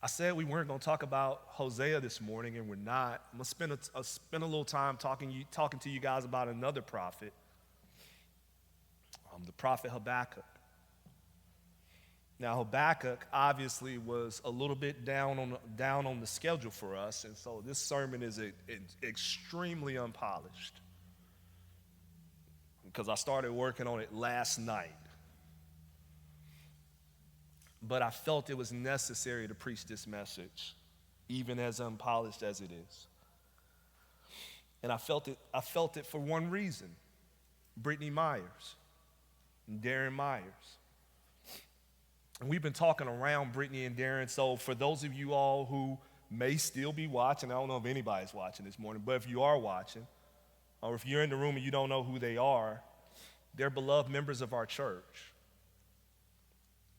I said we weren't going to talk about Hosea this morning, and we're not. I'm going to spend a little time talking to you guys about another prophet, the prophet Habakkuk. Now, Habakkuk obviously was a little bit down on the schedule for us, and so this sermon is extremely unpolished because I started working on it last night. But I felt it was necessary to preach this message, even as unpolished as it is. And I felt it for one reason: Brittany Myers and Darren Myers. And we've been talking around Brittany and Darren, so for those of you all who may still be watching, I don't know if anybody's watching this morning, but if you are watching, or if you're in the room and you don't know who they are, they're beloved members of our church.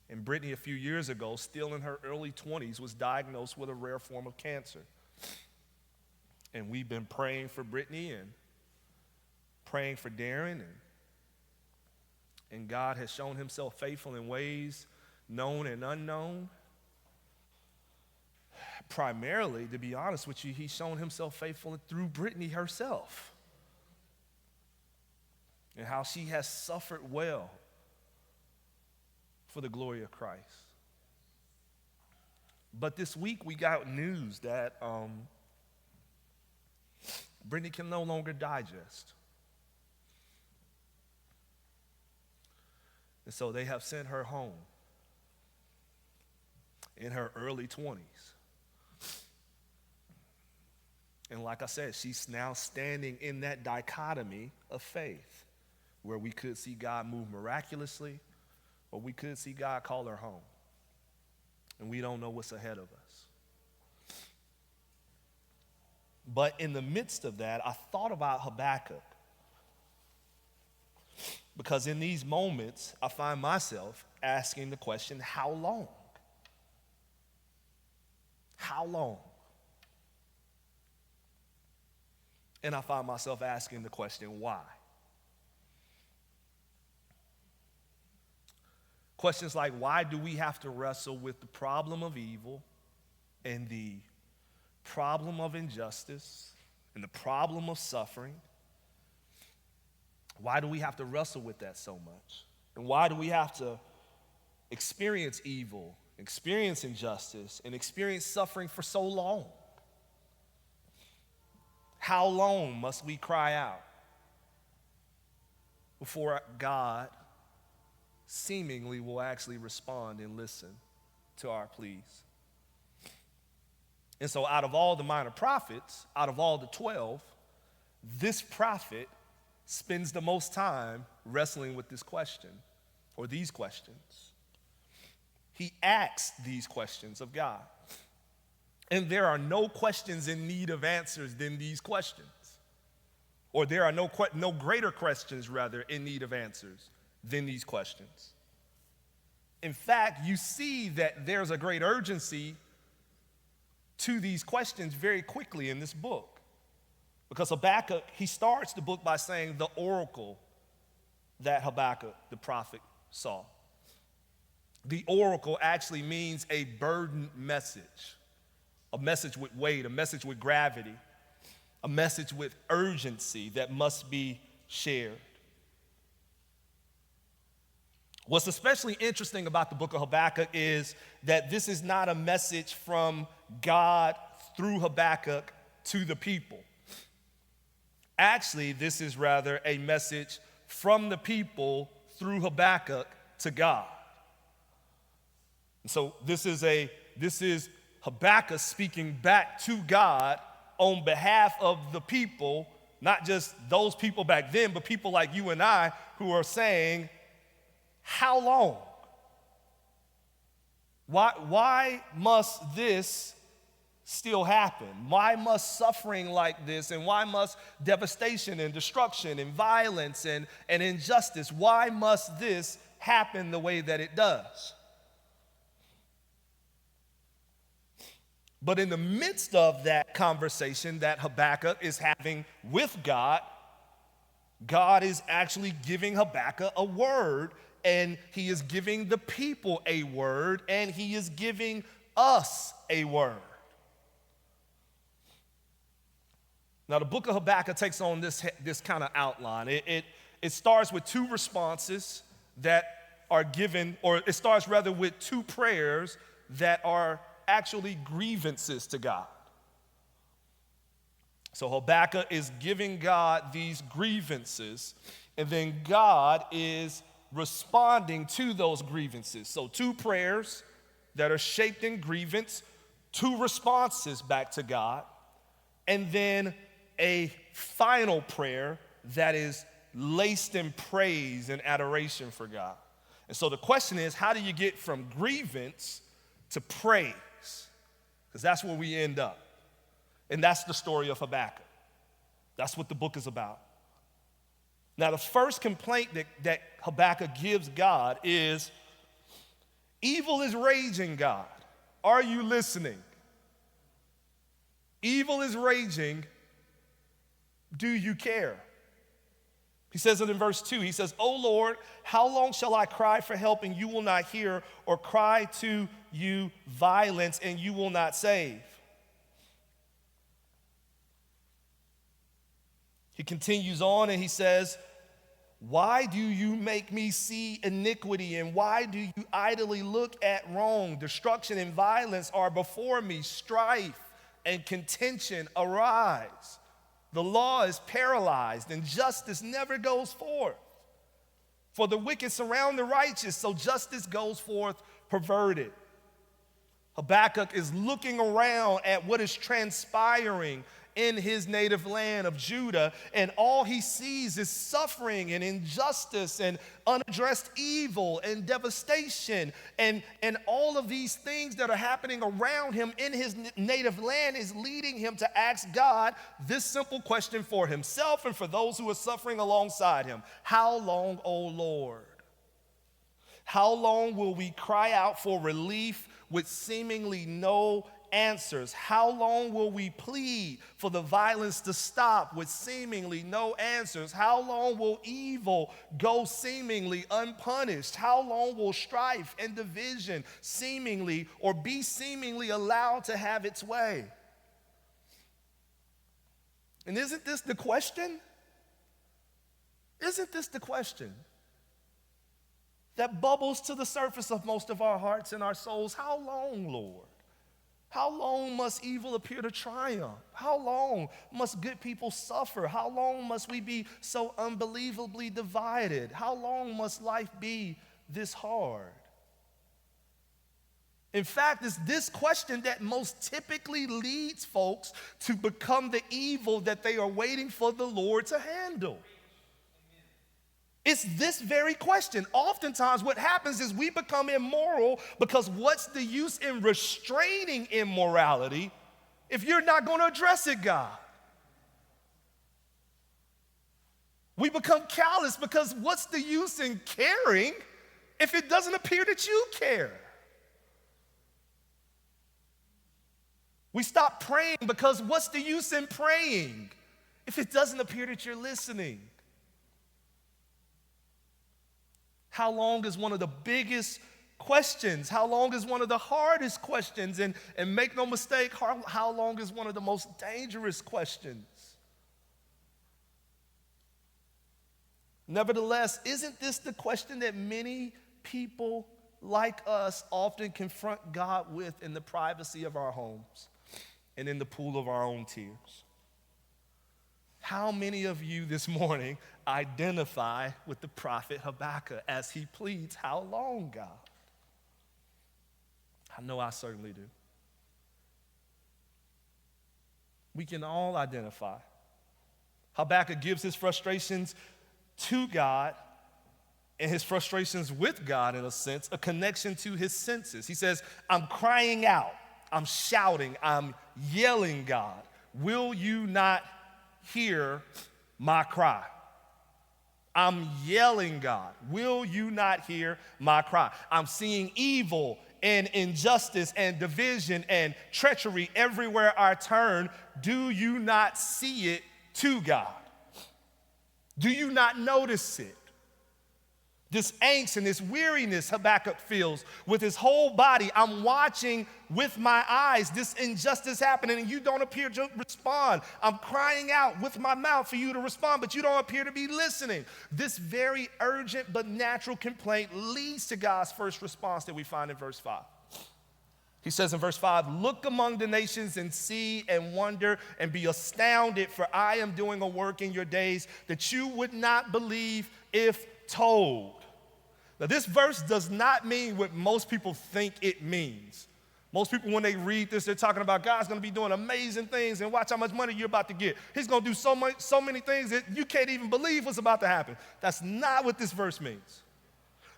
And Brittany, a few years ago, still in her early 20s, was diagnosed with a rare form of cancer. And we've been praying for Brittany and praying for Darren, and God has shown himself faithful in ways known and unknown. Primarily, to be honest with you, he's shown himself faithful through Brittany herself and how she has suffered well for the glory of Christ. But this week we got news that Brittany can no longer digest. And so they have sent her home in her early 20s. And like I said, she's now standing in that dichotomy of faith where we could see God move miraculously, or we could see God call her home. And we don't know what's ahead of us. But in the midst of that, I thought about Habakkuk. Because in these moments, I find myself asking the question, how long? How long? And I find myself asking the question, why? Questions like, why do we have to wrestle with the problem of evil and the problem of injustice and the problem of suffering? Why do we have to wrestle with that so much? And why do we have to experience evil, experience injustice, and experience suffering for so long? How long must we cry out before God seemingly will actually respond and listen to our pleas? And so out of all the minor prophets, out of all the 12, this prophet spends the most time wrestling with this question, or these questions. He asks these questions of God. And there are no questions in need of answers than these questions. Or there are no greater questions, rather, in need of answers than these questions. In fact, you see that there's a great urgency to these questions very quickly in this book. Because Habakkuk, he starts the book by saying the oracle that Habakkuk, the prophet, saw. The oracle actually means a burdened message, a message with weight, a message with gravity, a message with urgency that must be shared. What's especially interesting about the book of Habakkuk is that this is not a message from God through Habakkuk to the people. Actually, this is rather a message from the people through Habakkuk to God. And so this is Habakkuk speaking back to God on behalf of the people, not just those people back then, but people like you and I who are saying, how long? Why must this still happen? Why must suffering like this, and why must devastation and destruction and violence and injustice, why must this happen the way that it does? But in the midst of that conversation that Habakkuk is having with God, God is actually giving Habakkuk a word, and he is giving the people a word, and he is giving us a word. Now, the book of Habakkuk takes on this kind of outline. It starts with two responses that are given, or it starts rather with two prayers that are actually grievances to God. So Habakkuk is giving God these grievances, and then God is responding to those grievances. So two prayers that are shaped in grievance, two responses back to God, and then a final prayer that is laced in praise and adoration for God. And so the question is, how do you get from grievance to praise? Because that's where we end up. And that's the story of Habakkuk. That's what the book is about. Now, the first complaint that Habakkuk gives God is, evil is raging, God. Are you listening? Evil is raging. Do you care? He says it in verse 2. He says, "O Lord, how long shall I cry for help and you will not hear, or cry to you violence and you will not save?" He continues on and he says, "Why do you make me see iniquity, and why do you idly look at wrong? Destruction and violence are before me. Strife and contention arise. The law is paralyzed, and justice never goes forth. For the wicked surround the righteous, so justice goes forth perverted." Habakkuk is looking around at what is transpiring in his native land of Judah, and all he sees is suffering and injustice and unaddressed evil and devastation, and all of these things that are happening around him in his native land is leading him to ask God this simple question for himself and for those who are suffering alongside him: how long, O Lord? How long will we cry out for relief with seemingly no answers? How long will we plead for the violence to stop with seemingly no answers? How long will evil go seemingly unpunished? How long will strife and division seemingly or be seemingly allowed to have its way? And isn't this the question? Isn't this the question that bubbles to the surface of most of our hearts and our souls? How long, Lord? How long must evil appear to triumph? How long must good people suffer? How long must we be so unbelievably divided? How long must life be this hard? In fact, it's this question that most typically leads folks to become the evil that they are waiting for the Lord to handle. It's this very question. Oftentimes what happens is we become immoral because what's the use in restraining immorality if you're not going to address it, God? We become callous because what's the use in caring if it doesn't appear that you care? We stop praying because what's the use in praying if it doesn't appear that you're listening? How long is one of the biggest questions? How long is one of the hardest questions? And make no mistake, how long is one of the most dangerous questions? Nevertheless, isn't this the question that many people like us often confront God with in the privacy of our homes and in the pool of our own tears? How many of you this morning identify with the prophet Habakkuk as he pleads, how long, God? I know I certainly do. We can all identify. Habakkuk gives his frustrations to God and his frustrations with God, in a sense, a connection to his senses. He says, I'm crying out, I'm shouting, I'm yelling, God. Will you not hear my cry? I'm yelling, God. Will you not hear my cry? I'm seeing evil and injustice and division and treachery everywhere I turn. Do you not see it too, God? Do you not notice it? this angst and this weariness Habakkuk feels with his whole body. I'm watching with my eyes this injustice happening, and you don't appear to respond. I'm crying out with my mouth for you to respond, but you don't appear to be listening. This very urgent but natural complaint leads to God's first response that we find in verse 5. He says in verse 5, look among the nations and see and wonder and be astounded, for I am doing a work in your days that you would not believe if told. Now, this verse does not mean what most people think it means. Most people, when they read this, they're talking about God's going to be doing amazing things, and watch how much money you're about to get. He's going to do so many things that you can't even believe what's about to happen. That's not what this verse means.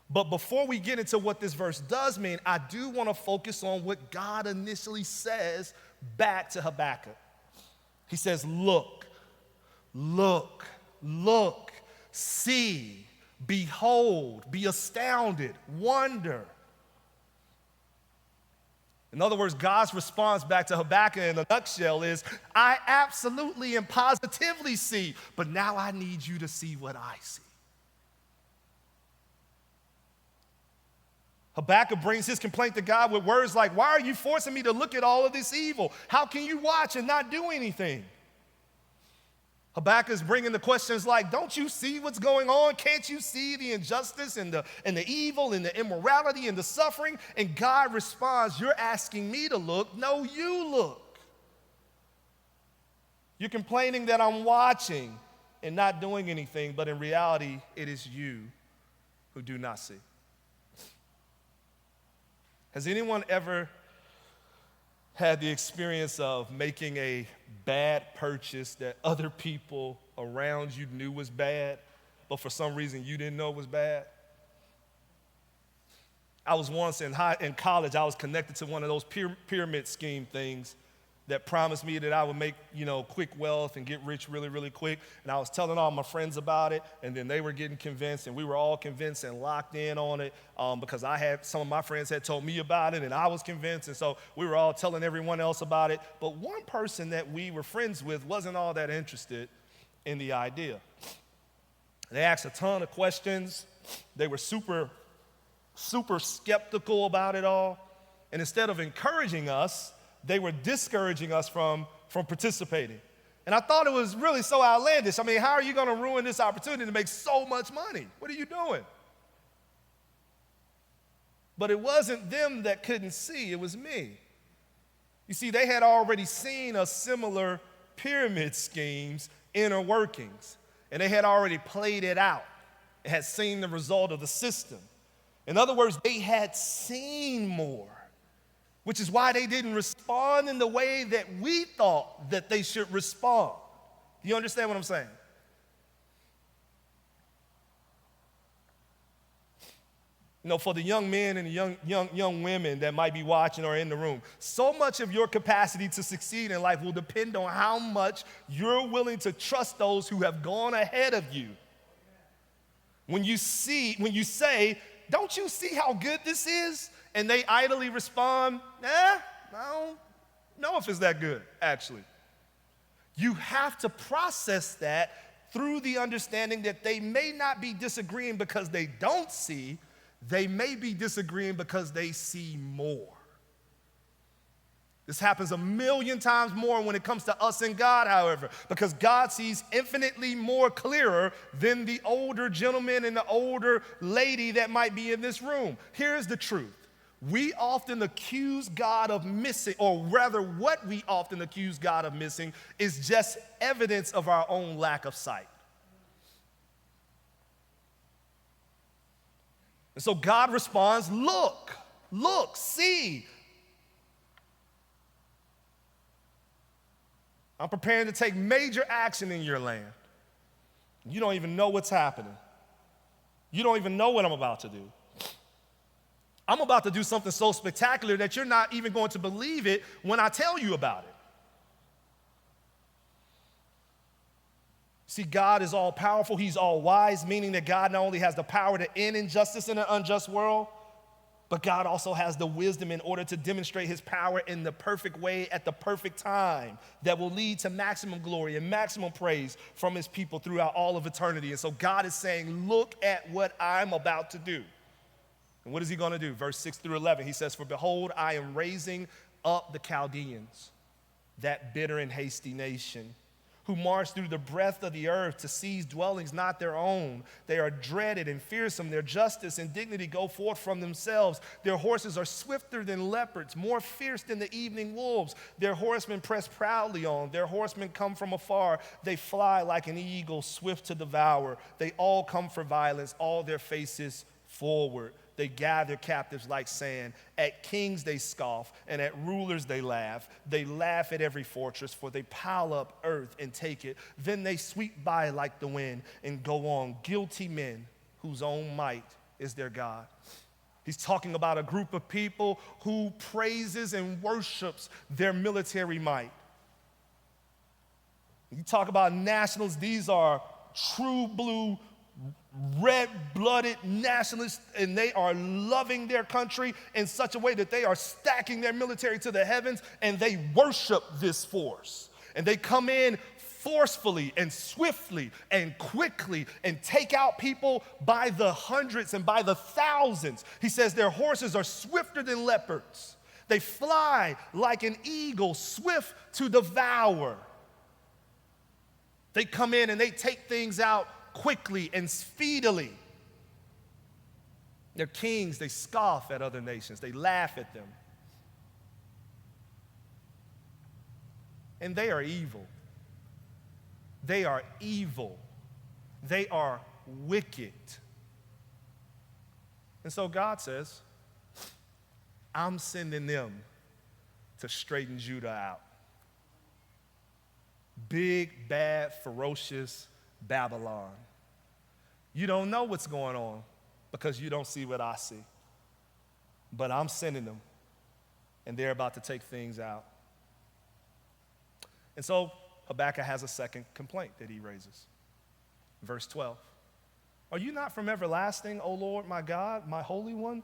But before we get into what this verse does mean, I do want to focus on what God initially says back to Habakkuk. He says, look, look, look, see, behold, be astounded, wonder. In other words, God's response back to Habakkuk in a nutshell is, I absolutely and positively see, but now I need you to see what I see. Habakkuk brings his complaint to God with words like, why are you forcing me to look at all of this evil? How can you watch and not do anything? Habakkuk is bringing the questions like, don't you see what's going on? Can't you see the injustice and the evil and the immorality and the suffering? And God responds, you're asking me to look. No, you look. You're complaining that I'm watching and not doing anything, but in reality, it is you who do not see. Has anyone ever had the experience of making a bad purchase that other people around you knew was bad, but for some reason you didn't know it was bad? I was once in college, I was connected to one of those pyramid scheme things that promised me that I would make, quick wealth and get rich really, really quick. And I was telling all my friends about it, and then they were getting convinced, and we were all convinced and locked in on it because some of my friends had told me about it, and I was convinced, and so we were all telling everyone else about it. But one person that we were friends with wasn't all that interested in the idea. They asked a ton of questions. They were super, super skeptical about it all. And instead of encouraging us, they were discouraging us from participating. And I thought it was really so outlandish. I mean, how are you going to ruin this opportunity to make so much money? What are you doing? But it wasn't them that couldn't see, it was me. You see, they had already seen a similar pyramid scheme's inner workings, and they had already played it out and had seen the result of the system. In other words, they had seen more, which is why they didn't respond in the way that we thought that they should respond. Do you understand what I'm saying? For the young men and the young women that might be watching or in the room, so much of your capacity to succeed in life will depend on how much you're willing to trust those who have gone ahead of you. When you say, don't you see how good this is? And they idly respond, I don't know if it's that good, actually. You have to process that through the understanding that they may not be disagreeing because they don't see, they may be disagreeing because they see more. This happens a million times more when it comes to us and God, however, because God sees infinitely more clearer than the older gentleman and the older lady that might be in this room. Here's the truth. We often accuse God of missing, or rather what we often accuse God of missing is just evidence of our own lack of sight. And so God responds, look, see. I'm preparing to take major action in your land. You don't even know what's happening. You don't even know what I'm about to do. I'm about to do something so spectacular that you're not even going to believe it when I tell you about it. See, God is all powerful. He's all wise, meaning that God not only has the power to end injustice in an unjust world, But God also has the wisdom in order to demonstrate his power in the perfect way at the perfect time that will lead to maximum glory and maximum praise from his people throughout all of eternity. And so God is saying, look at what I'm about to do. And what is he going to do? Verse 6 through 11, he says, for behold, I am raising up the Chaldeans, that bitter and hasty nation, who march through the breadth of the earth to seize dwellings not their own. They are dreaded and fearsome. Their justice and dignity go forth from themselves. Their horses are swifter than leopards, more fierce than the evening wolves. Their horsemen press proudly on. Their horsemen come from afar. They fly like an eagle, swift to devour. They all come for violence, all their faces forward. They gather captives like sand. At kings they scoff, and at rulers they laugh. They laugh at every fortress, for they pile up earth and take it. Then they sweep by like the wind and go on. Guilty men whose own might is their God. He's talking about a group of people who praises and worships their military might. You talk about nationalists, these are true blue red-blooded nationalists, and they are loving their country in such a way that they are stacking their military to the heavens, and they worship this force. And they come in forcefully and swiftly and quickly and take out people by the hundreds and by the thousands. He says their horses are swifter than leopards. They fly like an eagle, swift to devour. They come in and they take things out quickly and speedily. They're kings. They scoff at other nations. They laugh at them. And they are evil. They are evil. They are wicked. And so God says, I'm sending them to straighten Judah out. Big, bad, ferocious Babylon. You don't know what's going on because you don't see what I see. But I'm sending them, and they're about to take things out. And so Habakkuk has a second complaint that he raises. Verse 12. Are you not from everlasting, O Lord, my God, my Holy One?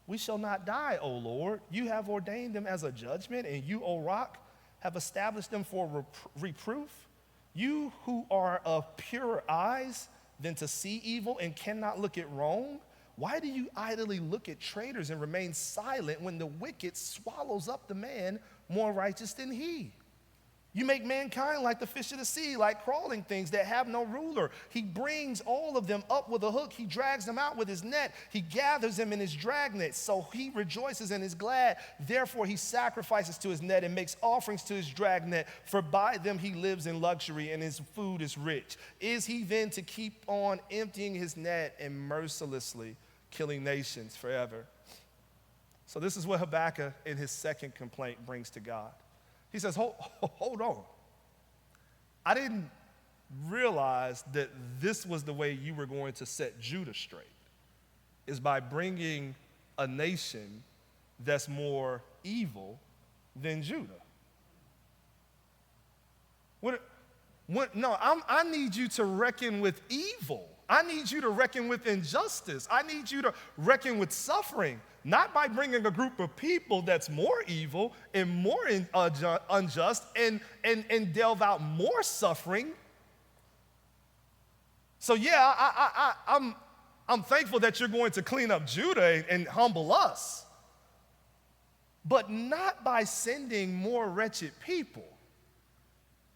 We shall not die, O Lord. You have ordained them as a judgment, and you, O Rock, have established them for reproof. You who are of purer eyes than to see evil and cannot look at wrong, why do you idly look at traitors and remain silent when the wicked swallows up the man more righteous than he? You make mankind like the fish of the sea, like crawling things that have no ruler. He brings all of them up with a hook. He drags them out with his net. He gathers them in his dragnet. So he rejoices and is glad. Therefore he sacrifices to his net and makes offerings to his dragnet. For by them he lives in luxury and his food is rich. Is he then to keep on emptying his net and mercilessly killing nations forever? So this is what Habakkuk in his second complaint brings to God. He says, hold on. I didn't realize that this was the way you were going to set Judah straight, is by bringing a nation that's more evil than Judah. I need you to reckon with evil. I need you to reckon with injustice. I need you to reckon with suffering, not by bringing a group of people that's more evil and more unjust and delve out more suffering. So yeah, I'm thankful that you're going to clean up Judah and humble us, but not by sending more wretched people,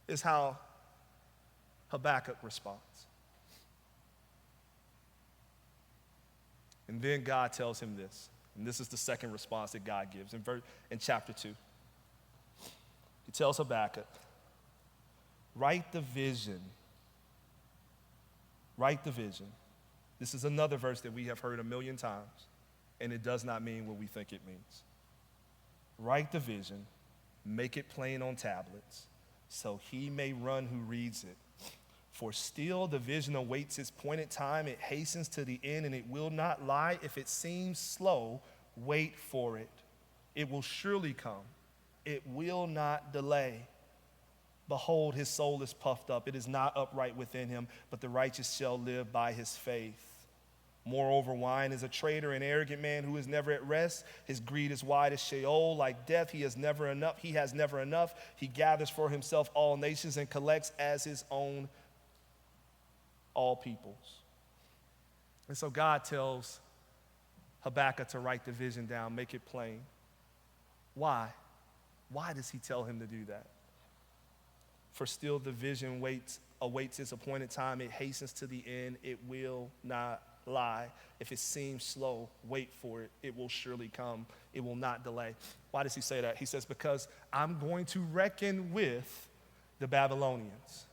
is how Habakkuk responds. And then God tells him this, and this is the second response that God gives in chapter 2. He tells Habakkuk, write the vision. Write the vision. This is another verse that we have heard a million times, and it does not mean what we think it means. Write the vision, make it plain on tablets, so he may run who reads it. For still the vision awaits its appointed time. It hastens to the end, and it will not lie. If it seems slow, wait for it. It will surely come. It will not delay. Behold, his soul is puffed up. It is not upright within him, but the righteous shall live by his faith. Moreover, wine is a traitor, an arrogant man who is never at rest. His greed is wide as Sheol, like death. He has never enough. He gathers for himself all nations and collects as his own all peoples. And so God tells Habakkuk to write the vision down, make it plain. Why? Why does he tell him to do that? For still the vision awaits its appointed time. It hastens to the end. It will not lie. If it seems slow, wait for it. It will surely come. It will not delay. Why does he say that? He says, because I'm going to reckon with the Babylonians.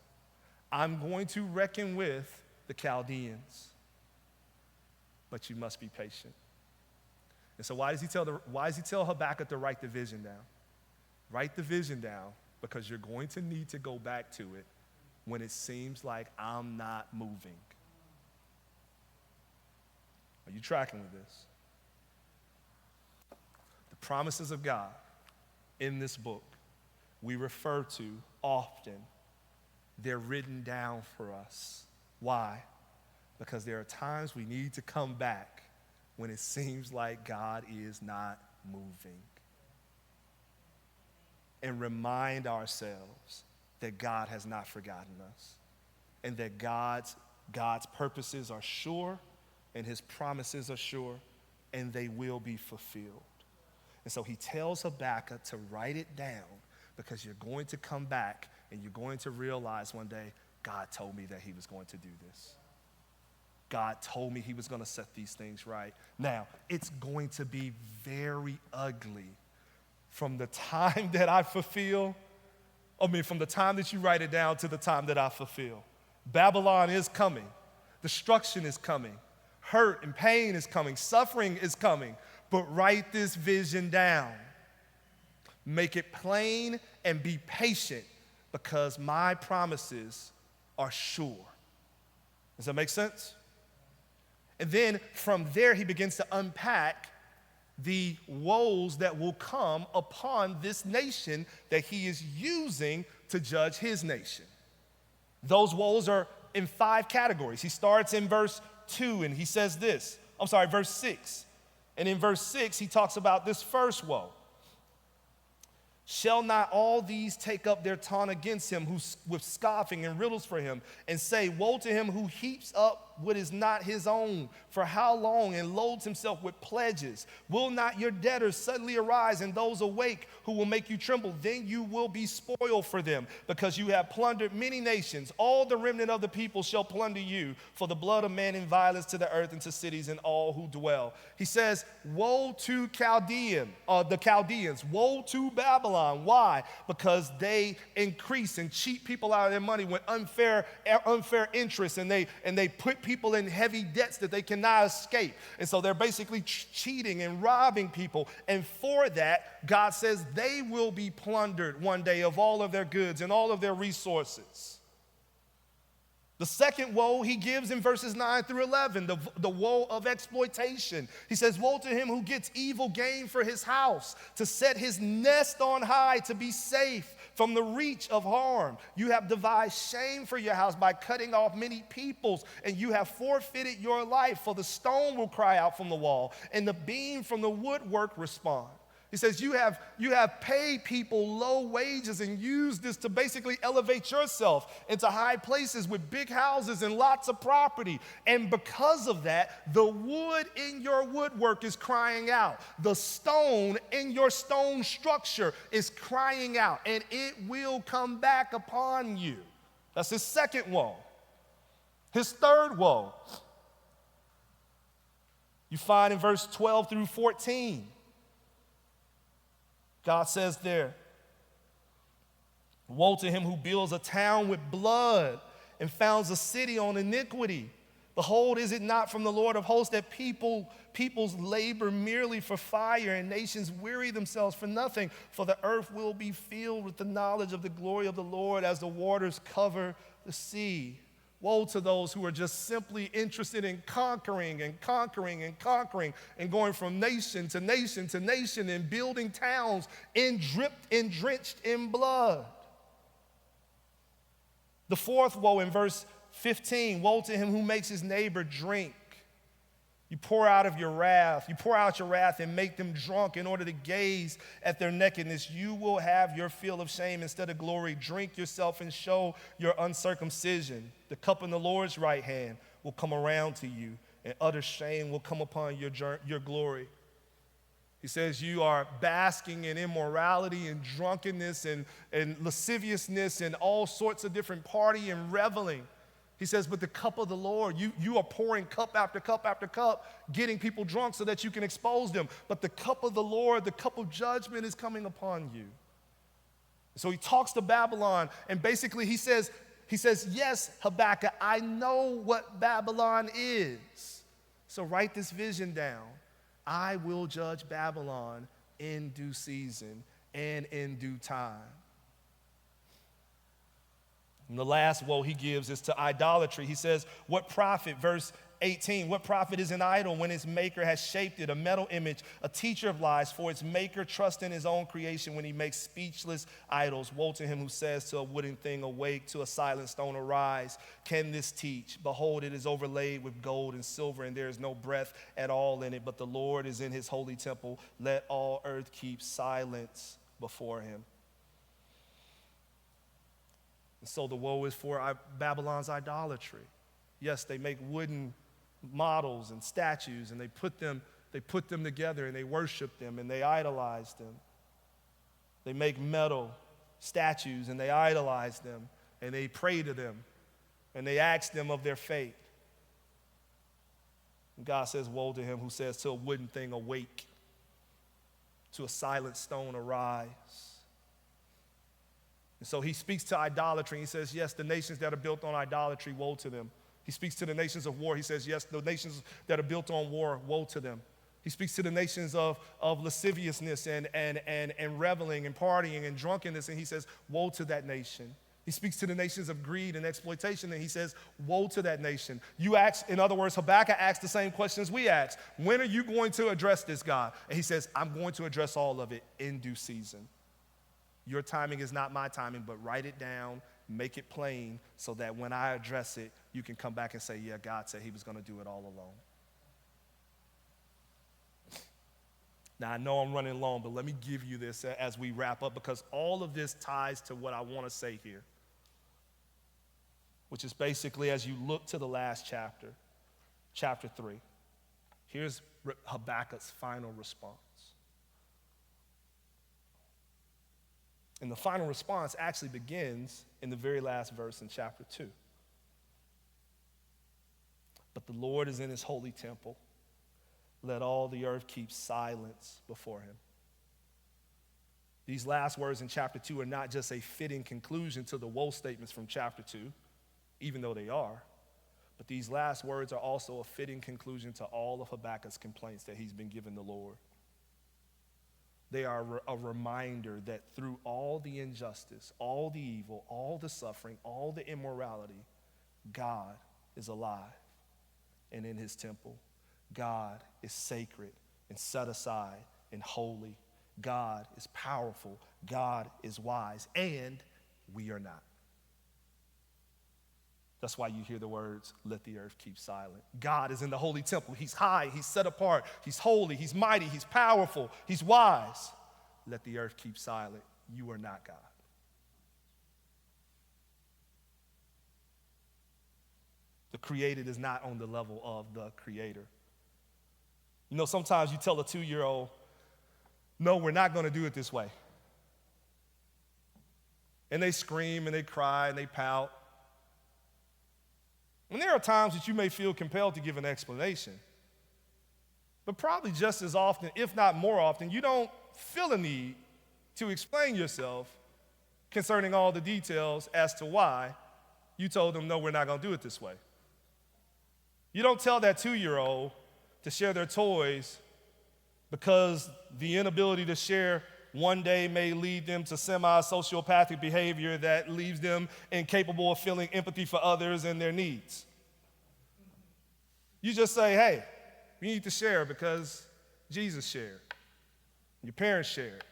I'm going to reckon with the Chaldeans. But you must be patient. And so why does he tell Habakkuk to write the vision down? Write the vision down because you're going to need to go back to it when it seems like I'm not moving. Are you tracking with this? The promises of God in this book we refer to often. They're written down for us. Why? Because there are times we need to come back when it seems like God is not moving. And remind ourselves that God has not forgotten us and that God's purposes are sure and his promises are sure and they will be fulfilled. And so he tells Habakkuk to write it down because you're going to come back and you're going to realize one day, God told me that he was going to do this. God told me he was going to set these things right. Now, it's going to be very ugly from the time that I fulfill, from the time that you write it down to the time that I fulfill. Babylon is coming. Destruction is coming. Hurt and pain is coming. Suffering is coming. But write this vision down. Make it plain and be patient because my promises are sure. Does that make sense? And then from there, he begins to unpack the woes that will come upon this nation that he is using to judge his nation. Those woes are in 5 categories. He starts in verse 2 and he says this. Verse 6. And in verse 6, he talks about this first woe. Shall not all these take up their taunt against him with scoffing and riddles for him and say, woe to him who heaps up what is not his own, for how long, and loads himself with pledges? Will not your debtors suddenly arise and those awake who will make you tremble? Then you will be spoiled for them because you have plundered many nations. All the remnant of the people shall plunder you for the blood of man and violence to the earth and to cities and all who dwell. He says, woe to the Chaldeans, woe to Babylon. Why? Because they increase and cheat people out of their money with unfair interest, and they put people in heavy debts that they cannot escape. And so they're basically cheating and robbing people. And for that, God says they will be plundered one day of all of their goods and all of their resources. The second woe he gives in verses 9 through 11, the woe of exploitation. He says, woe to him who gets evil gain for his house, to set his nest on high, to be safe from the reach of harm. You have devised shame for your house by cutting off many peoples, and you have forfeited your life, for the stone will cry out from the wall, and the beam from the woodwork respond. He says, you have paid people low wages and used this to basically elevate yourself into high places with big houses and lots of property. And because of that, the wood in your woodwork is crying out. The stone in your stone structure is crying out, and it will come back upon you. That's his second woe. His third woe, you find in verse 12 through 14. God says there, woe to him who builds a town with blood and founds a city on iniquity. Behold, is it not from the Lord of hosts that peoples labor merely for fire and nations weary themselves for nothing? For the earth will be filled with the knowledge of the glory of the Lord as the waters cover the sea. Woe to those who are just simply interested in conquering and going from nation to nation to nation and building towns drenched in blood. The fourth woe in verse 15, woe to him who makes his neighbor drink You pour out of your wrath. You pour out your wrath and make them drunk in order to gaze at their nakedness. You will have your fill of shame instead of glory. Drink yourself and show your uncircumcision. The cup in the Lord's right hand will come around to you, and utter shame will come upon your glory. He says you are basking in immorality and drunkenness and lasciviousness and all sorts of different party and reveling. He says, but the cup of the Lord, you are pouring cup after cup after cup, getting people drunk so that you can expose them. But the cup of the Lord, the cup of judgment is coming upon you. So he talks to Babylon, and basically he says, yes, Habakkuk, I know what Babylon is. So write this vision down. I will judge Babylon in due season and in due time. And the last woe he gives is to idolatry. He says, what profit, verse 18, what profit is an idol when its maker has shaped it, a metal image, a teacher of lies, for its maker trusts in his own creation when he makes speechless idols. Woe to him who says to a wooden thing, awake, to a silent stone, arise. Can this teach? Behold, it is overlaid with gold and silver, and there is no breath at all in it, but the Lord is in his holy temple. Let all earth keep silence before him. And so the woe is for Babylon's idolatry. Yes, they make wooden models and statues, and they put them together, and they worship them, and they idolize them. They make metal statues, and they idolize them, and they pray to them, and they ask them of their fate. And God says, woe to him who says to a wooden thing, awake, to a silent stone, arise. And so he speaks to idolatry. He says, yes, the nations that are built on idolatry, woe to them. He speaks to the nations of war. He says, yes, the nations that are built on war, woe to them. He speaks to the nations of lasciviousness and reveling and partying and drunkenness, and he says, woe to that nation. He speaks to the nations of greed and exploitation, and he says, woe to that nation. You ask, in other words, Habakkuk asks the same questions we ask. When are you going to address this, God? And he says, I'm going to address all of it in due season. Your timing is not my timing, but write it down, make it plain, so that when I address it, you can come back and say, yeah, God said he was going to do it all along. Now, I know I'm running long, but let me give you this as we wrap up, because all of this ties to what I want to say here, which is basically as you look to the last chapter, chapter 3, here's Habakkuk's final response. And the final response actually begins in the very last verse in chapter 2. But the Lord is in his holy temple. Let all the earth keep silence before him. These last words in chapter 2 are not just a fitting conclusion to the woe statements from chapter 2, even though they are, but these last words are also a fitting conclusion to all of Habakkuk's complaints that he's been giving the Lord. They are a reminder that through all the injustice, all the evil, all the suffering, all the immorality, God is alive and in his temple. God is sacred and set aside and holy. God is powerful. God is wise, and we are not. That's why you hear the words, let the earth keep silent. God is in the holy temple. He's high, he's set apart, he's holy, he's mighty, he's powerful, he's wise. Let the earth keep silent. You are not God. The created is not on the level of the creator. You know, sometimes you tell a 2-year-old, no, we're not going to do it this way. And they scream and they cry and they pout. And there are times that you may feel compelled to give an explanation. But probably just as often, if not more often, you don't feel a need to explain yourself concerning all the details as to why you told them, no, we're not going to do it this way. You don't tell that 2-year-old to share their toys because the inability to share one day may lead them to semi-sociopathic behavior that leaves them incapable of feeling empathy for others and their needs. You just say, hey, we need to share because Jesus shared. Your parents shared.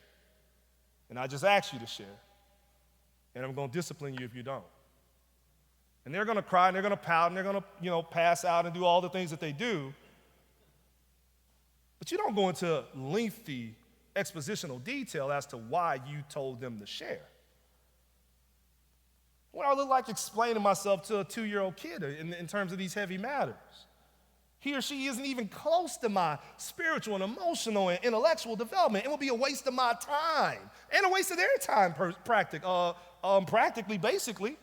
And I just asked you to share. And I'm going to discipline you if you don't. And they're going to cry and they're going to pout and they're going to, pass out and do all the things that they do. But you don't go into lengthy expositional detail as to why you told them to share. What do I look like explaining myself to a 2-year-old kid in terms of these heavy matters? He or she isn't even close to my spiritual and emotional and intellectual development. It will be a waste of my time and a waste of their time, practically, basically.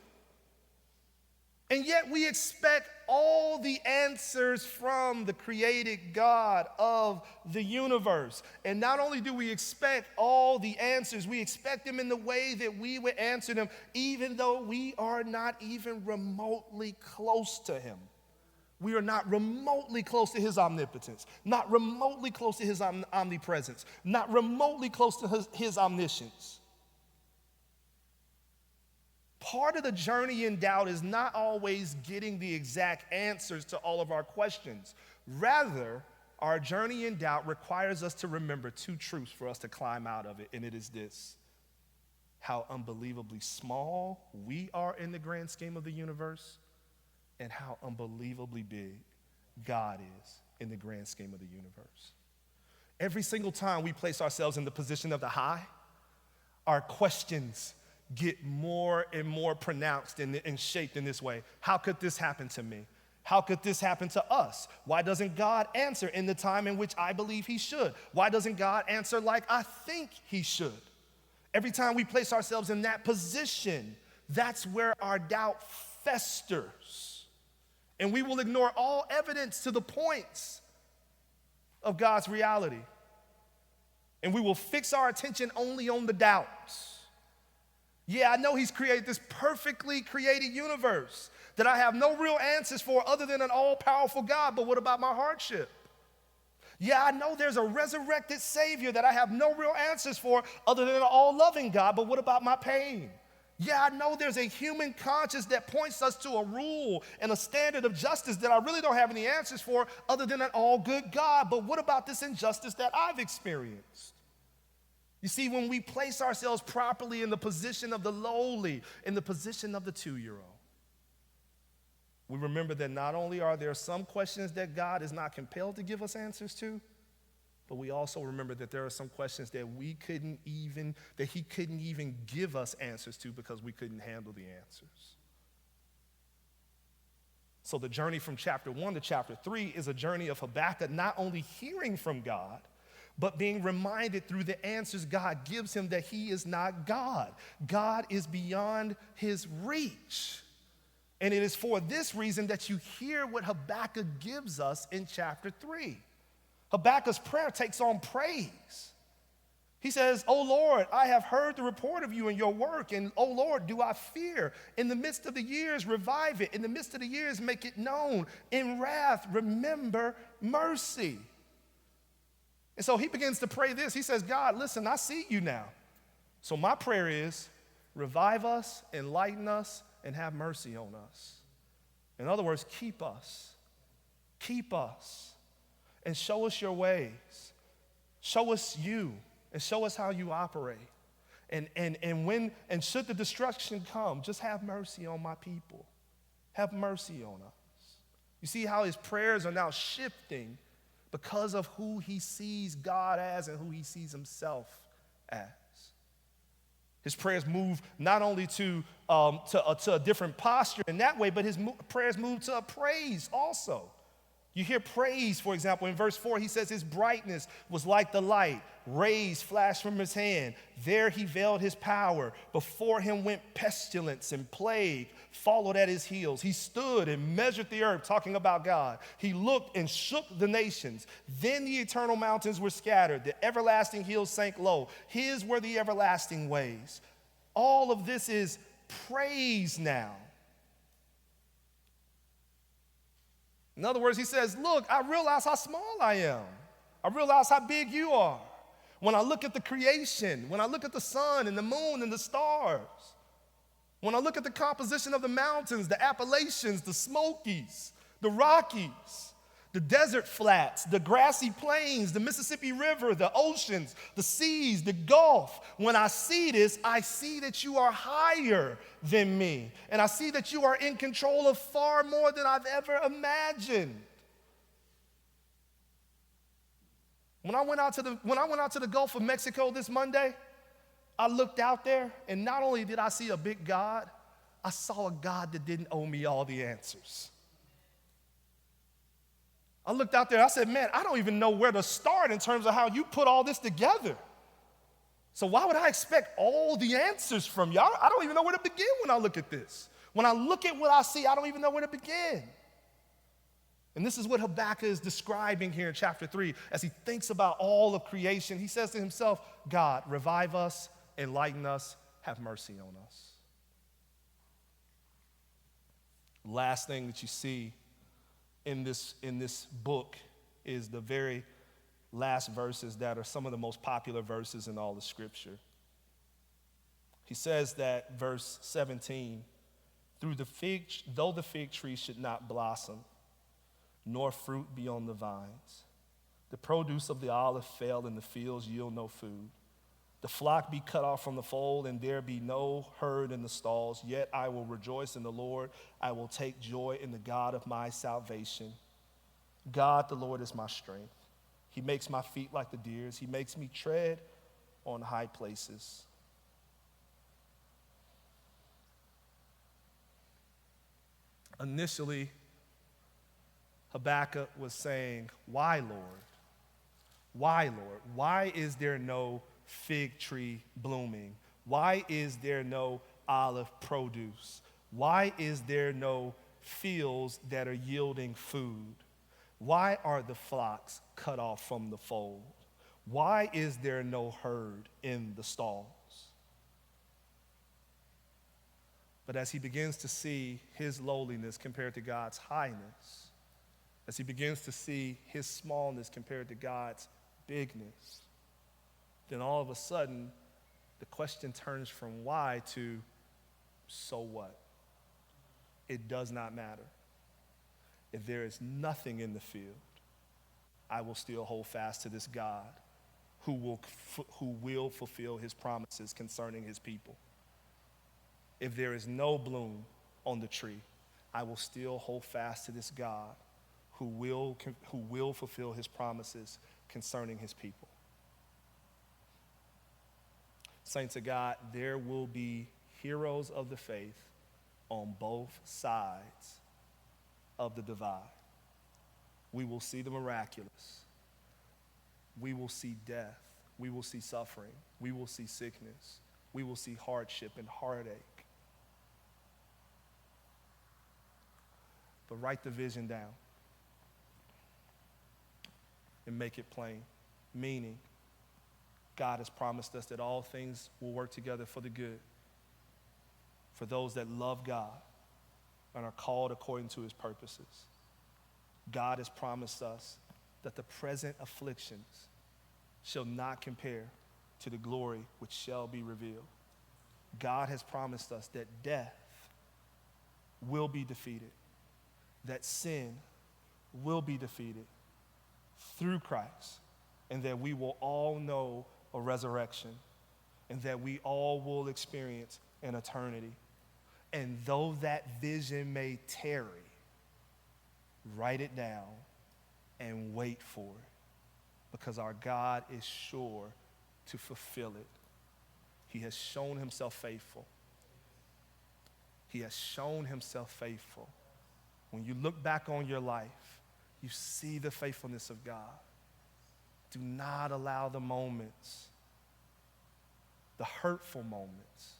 And yet we expect all the answers from the created God of the universe. And not only do we expect all the answers, we expect them in the way that we would answer them, even though we are not even remotely close to him. We are not remotely close to his omnipotence, not remotely close to his omnipresence, not remotely close to his omniscience. Part of the journey in doubt is not always getting the exact answers to all of our questions. Rather, our journey in doubt requires us to remember 2 truths for us to climb out of it, and it is this: how unbelievably small we are in the grand scheme of the universe, and how unbelievably big God is in the grand scheme of the universe. Every single time we place ourselves in the position of the high, our questions get more and more pronounced and shaped in this way. How could this happen to me? How could this happen to us? Why doesn't God answer in the time in which I believe he should? Why doesn't God answer like I think he should? Every time we place ourselves in that position, that's where our doubt festers. And we will ignore all evidence to the points of God's reality. And we will fix our attention only on the doubts. Yeah, I know he's created this perfectly created universe that I have no real answers for other than an all-powerful God, but what about my hardship? Yeah, I know there's a resurrected Savior that I have no real answers for other than an all-loving God, but what about my pain? Yeah, I know there's a human conscience that points us to a rule and a standard of justice that I really don't have any answers for other than an all-good God, but what about this injustice that I've experienced? You see, when we place ourselves properly in the position of the lowly, in the position of the 2-year-old, we remember that not only are there some questions that God is not compelled to give us answers to, but we also remember that there are some questions that he couldn't even give us answers to because we couldn't handle the answers. So the journey from chapter 1 to chapter 3 is a journey of Habakkuk not only hearing from God, but being reminded through the answers God gives him that he is not God. God is beyond his reach. And it is for this reason that you hear what Habakkuk gives us in chapter 3. Habakkuk's prayer takes on praise. He says, "O Lord, I have heard the report of you and your work, and O Lord, do I fear? In the midst of the years, revive it. In the midst of the years, make it known. In wrath, remember mercy." And so he begins to pray this. He says, God, listen, I see you now. So my prayer is, revive us, enlighten us, and have mercy on us. In other words, keep us, and show us your ways. Show us you, and show us how you operate. And should the destruction come, just have mercy on my people. Have mercy on us. You see how his prayers are now shifting because of who he sees God as and who he sees himself as. His prayers move not only to a different posture in that way, but his prayers move to a praise also. You hear praise, for example, in verse 4, he says his brightness was like the light. Rays flashed from his hand. There he veiled his power. Before him went pestilence and plague, followed at his heels. He stood and measured the earth, talking about God. He looked and shook the nations. Then the eternal mountains were scattered. The everlasting hills sank low. His were the everlasting ways. All of this is praise now. In other words, he says, look, I realize how small I am. I realize how big you are. When I look at the creation, when I look at the sun and the moon and the stars, when I look at the composition of the mountains, the Appalachians, the Smokies, the Rockies, the desert flats, the grassy plains, the Mississippi River, the oceans, the seas, the Gulf. When I see this, I see that you are higher than me. And I see that you are in control of far more than I've ever imagined. When I went out to the Gulf of Mexico this Monday, I looked out there, and not only did I see a big God, I saw a God that didn't owe me all the answers. I looked out there, I said, man, I don't even know where to start in terms of how you put all this together. So why would I expect all the answers from you? I don't even know where to begin when I look at this. When I look at what I see, I don't even know where to begin. And this is what Habakkuk is describing here in chapter 3 as he thinks about all of creation. He says to himself, God, revive us, enlighten us, have mercy on us. Last thing that you see in this book is the very last verses that are some of the most popular verses in all the scripture. He says that, verse 17, though the fig tree should not blossom, nor fruit be on the vines, the produce of the olive fail, and the fields yield no food. The flock be cut off from the fold, and there be no herd in the stalls. Yet I will rejoice in the Lord. I will take joy in the God of my salvation. God, the Lord, is my strength. He makes my feet like the deer's. He makes me tread on high places. Initially, Habakkuk was saying, why, Lord? Why, Lord? Why is there no fig tree blooming? Why is there no olive produce? Why is there no fields that are yielding food? Why are the flocks cut off from the fold? Why is there no herd in the stalls? But as he begins to see his lowliness compared to God's highness, as he begins to see his smallness compared to God's bigness, then all of a sudden, the question turns from why to so what? It does not matter. If there is nothing in the field, I will still hold fast to this God who will fulfill his promises concerning his people. If there is no bloom on the tree, I will still hold fast to this God who will fulfill his promises concerning his people. Saints of God, there will be heroes of the faith on both sides of the divide. We will see the miraculous. We will see death. We will see suffering. We will see sickness. We will see hardship and heartache. But write the vision down and make it plain. Meaning, God has promised us that all things will work together for the good, for those that love God and are called according to his purposes. God has promised us that the present afflictions shall not compare to the glory which shall be revealed. God has promised us that death will be defeated, that sin will be defeated through Christ, and that we will all know a resurrection, and that we all will experience an eternity. And though that vision may tarry, write it down and wait for it, because our God is sure to fulfill it. He has shown himself faithful. He has shown himself faithful. When you look back on your life, you see the faithfulness of God. Do not allow the moments, the hurtful moments,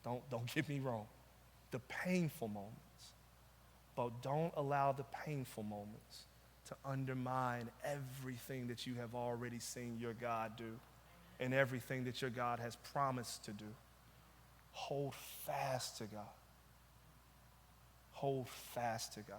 don't get me wrong, the painful moments, but don't allow the painful moments to undermine everything that you have already seen your God do and everything that your God has promised to do. Hold fast to God. Hold fast to God.